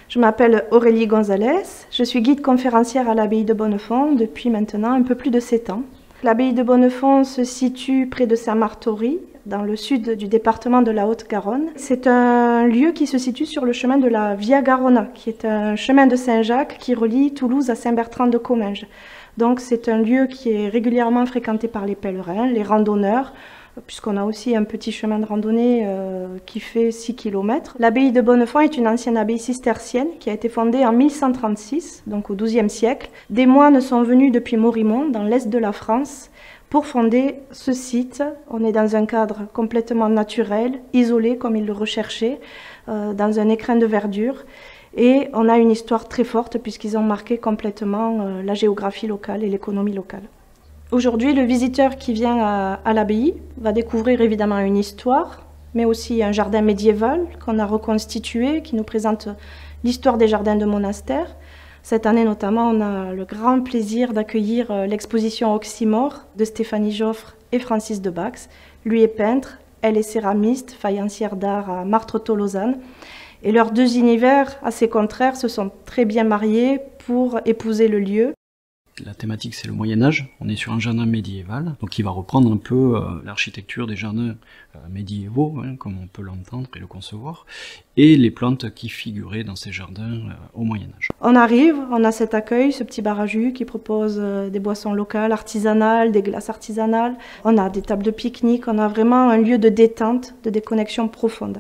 Je m'appelle Aurélie Gonzalez, je suis guide conférencière à l'abbaye de Bonnefond depuis maintenant un peu plus de 7 ans. L'abbaye de Bonnefond se situe près de Saint-Martory, dans le sud du département de la Haute-Garonne. C'est un lieu qui se situe sur le chemin de la Via Garona, qui est un chemin de Saint-Jacques qui relie Toulouse à Saint-Bertrand-de-Comminges. Donc c'est un lieu qui est régulièrement fréquenté par les pèlerins, les randonneurs, puisqu'on a aussi un petit chemin de randonnée qui fait 6 km. L'abbaye de Bonnefond est une ancienne abbaye cistercienne qui a été fondée en 1136, donc au XIIe siècle. Des moines sont venus depuis Morimont, dans l'est de la France, pour fonder ce site. On est dans un cadre complètement naturel, isolé comme ils le recherchaient, dans un écrin de verdure. Et on a une histoire très forte puisqu'ils ont marqué complètement la géographie locale et l'économie locale. Aujourd'hui, le visiteur qui vient à l'abbaye va découvrir évidemment une histoire, mais aussi un jardin médiéval qu'on a reconstitué, qui nous présente l'histoire des jardins de monastères. Cette année notamment, on a le grand plaisir d'accueillir l'exposition Oxymore de Stéphanie Joffre et Francis Debax. Lui est peintre, elle est céramiste, faïencière d'art à Martreau-Lausanne. Et leurs deux univers assez contraires se sont très bien mariés pour épouser le lieu. La thématique, c'est le Moyen-Âge. On est sur un jardin médiéval, donc qui va reprendre un peu l'architecture des jardins médiévaux, comme on peut l'entendre et le concevoir, et les plantes qui figuraient dans ces jardins au Moyen-Âge. On arrive, on a cet accueil, ce petit bar à jus qui propose des boissons locales, artisanales, des glaces artisanales. On a des tables de pique-nique, on a vraiment un lieu de détente, de déconnexion profonde.